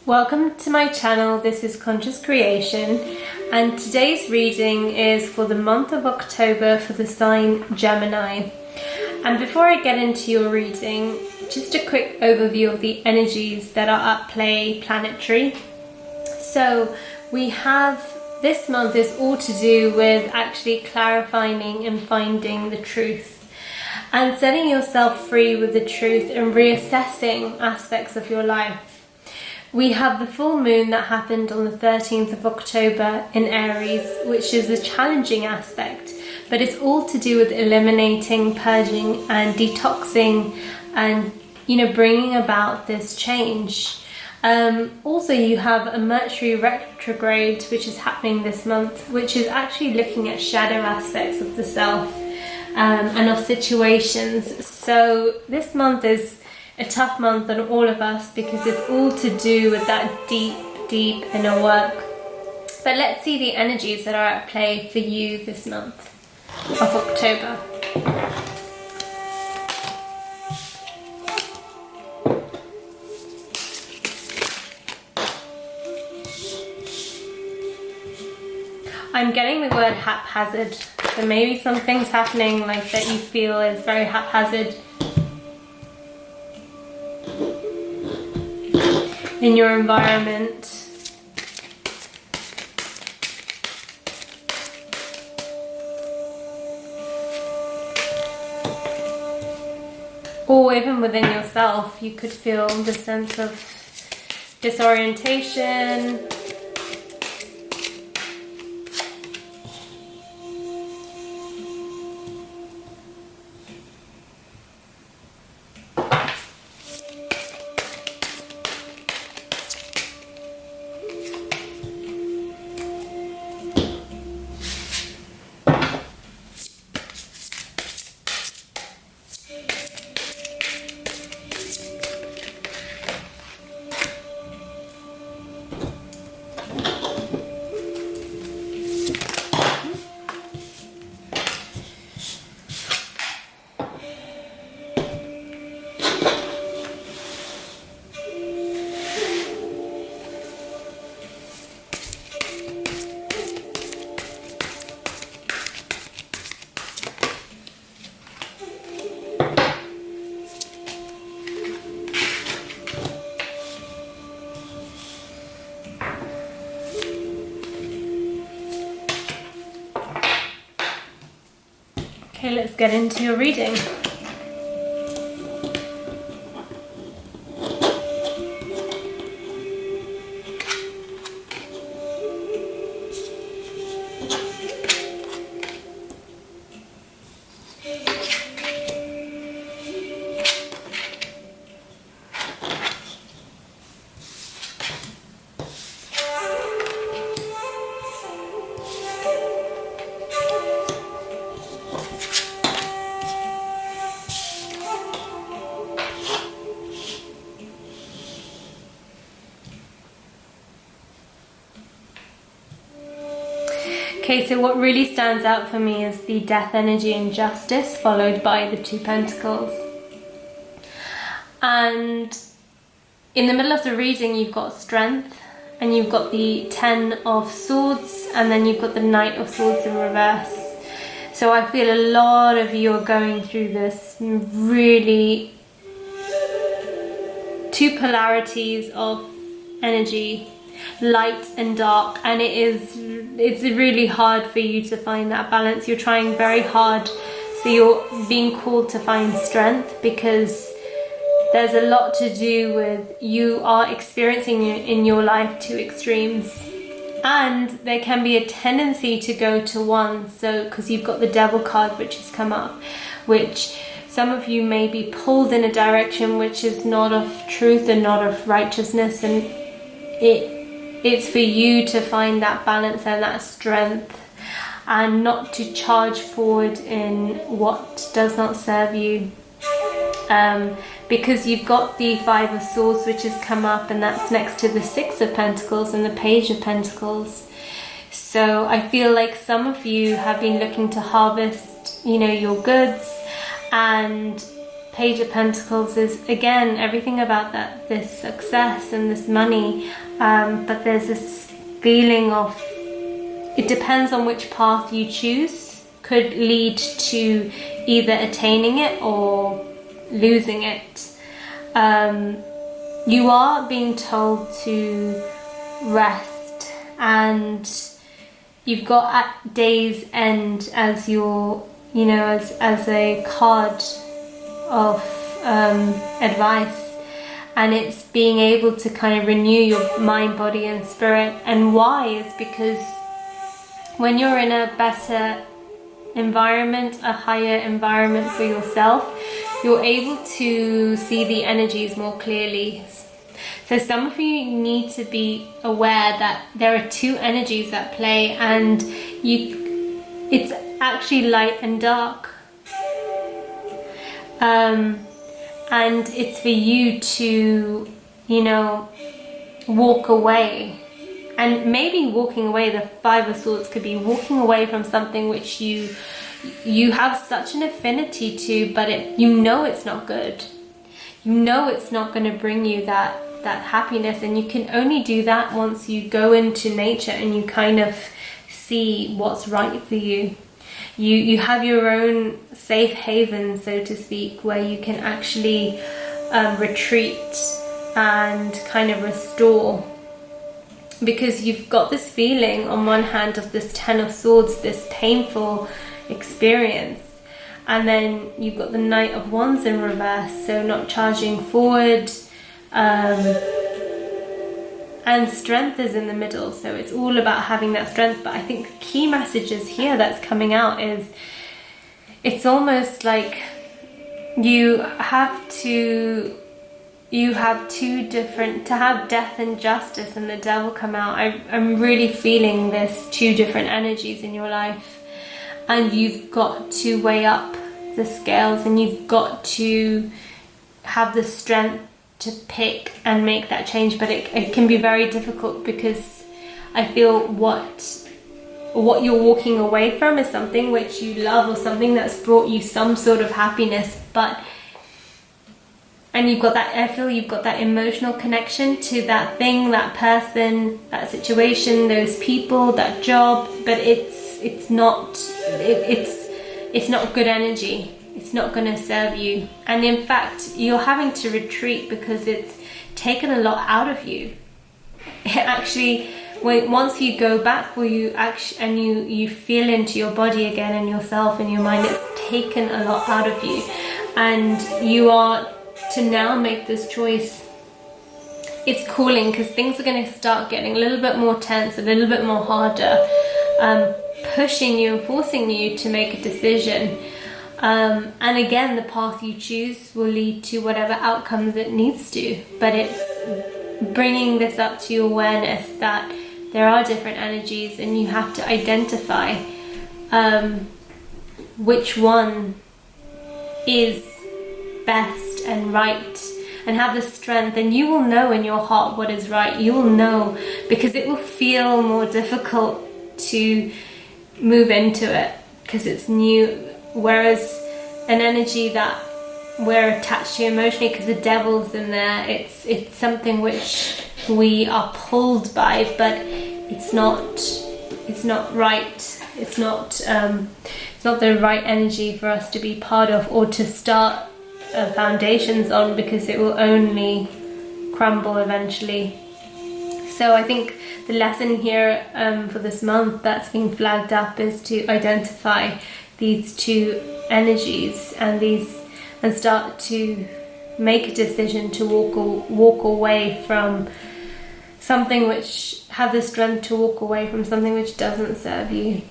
Welcome to my channel. This is Conscious Creation, and today's reading is for the month of October for the sign Gemini. And before I get into your reading, just a quick overview of the energies that are at play planetary. So we have, this month is all to do with actually clarifying and finding the truth and setting yourself free with the truth and reassessing aspects of your life. We have the full moon that happened on the 13th of October in Aries, which is a challenging aspect, but it's all to do with eliminating, purging and detoxing and, bringing about this change. Also, you have a Mercury retrograde, which is happening this month, which is actually looking at shadow aspects of the self and of situations. So this month is a tough month on all of us because it's all to do with that deep inner work. But let's see the energies that are at play for you this month of October. I'm getting the word haphazard, so maybe something's happening like that you feel is very haphazard in your environment. Or even within yourself, you could feel the sense of disorientation. Okay, let's get into your reading. Okay, so what really stands out for me is the death energy and justice, followed by the two pentacles. And in the middle of the reading, you've got strength, and you've got the 10 of swords, and then you've got the knight of swords in reverse. So I feel a lot of you are going through this really two polarities of energy, light and dark, and it's really hard for you to find that balance. You're trying very hard, so you're being called to find strength because there's a lot to do with you are experiencing in your life two extremes, and there can be a tendency to go to one. So because you've got the devil card which has come up, which some of you may be pulled in a direction which is not of truth and not of righteousness, and it's for you to find that balance and that strength and not to charge forward in what does not serve you. Because you've got the 5 of swords which has come up, and that's next to the 6 of pentacles and the page of pentacles. So I feel like some of you have been looking to harvest, your goods, and Page of Pentacles is again everything about that, this success and this money, but there's this feeling of, it depends on which path you choose, could lead to either attaining it or losing it. You are being told to rest, and you've got at day's end as your, you know, as a card of advice, and it's being able to kind of renew your mind, body and spirit. And why is because when you're in a better environment, a higher environment for yourself, you're able to see the energies more clearly. So some of you need to be aware that there are two energies at play, and it's actually light and dark. And it's for you to, you know, walk away. And maybe walking away, the Five of Swords could be walking away from something which you have such an affinity to, but you know it's not good. You know it's not going to bring you that happiness, and you can only do that once you go into nature and you kind of see what's right for you. You have your own safe haven, so to speak, where you can actually retreat and kind of restore. Because you've got this feeling on one hand of this Ten of Swords, this painful experience, and then you've got the Knight of Wands in reverse, so not charging forward, and strength is in the middle, so it's all about having that strength. But I think the key messages here that's coming out is, it's almost like you have two different, to have death and justice and the devil come out. I'm really feeling this two different energies in your life, and you've got to weigh up the scales, and you've got to have the strength to pick and make that change. But it can be very difficult, because I feel what you're walking away from is something which you love, or something that's brought you some sort of happiness, and you've got that, I feel you've got that emotional connection to that thing, that person, that situation, those people, that job, but it's not good energy. It's not going to serve you, and in fact you're having to retreat because it's taken a lot out of you. It actually, once you go back, where you actually, and you feel into your body again and yourself and your mind, it's taken a lot out of you, and you are to now make this choice. It's calling, because things are going to start getting a little bit more tense, a little bit more harder, pushing you and forcing you to make a decision. And again, the path you choose will lead to whatever outcomes it needs to, but it's bringing this up to your awareness that there are different energies, and you have to identify which one is best and right, and have the strength, and you will know in your heart what is right. You will know, because it will feel more difficult to move into it because it's new, whereas an energy that we're attached to emotionally, because the devil's in there, it's something which we are pulled by, but it's not right. It's not the right energy for us to be part of, or to start foundations on, because it will only crumble eventually. So I think the lesson here for this month that's been flagged up is to identify these two energies and start to make a decision to walk away from something, which have the strength to walk away from something which doesn't serve you.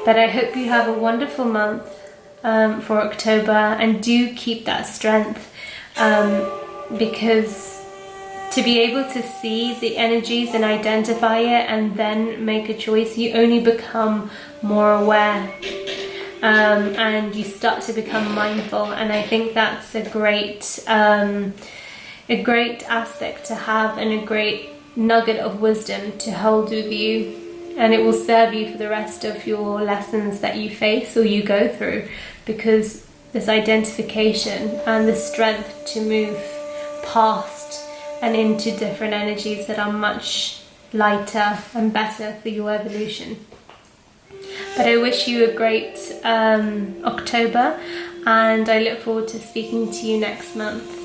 But I hope you have a wonderful month for October, and do keep that strength, because to be able to see the energies and identify it and then make a choice, you only become more aware, and you start to become mindful. And I think that's a great aspect to have, and a great nugget of wisdom to hold with you, and it will serve you for the rest of your lessons that you face or you go through, because this identification and the strength to move past and into different energies that are much lighter and better for your evolution. But I wish you a great October, and I look forward to speaking to you next month.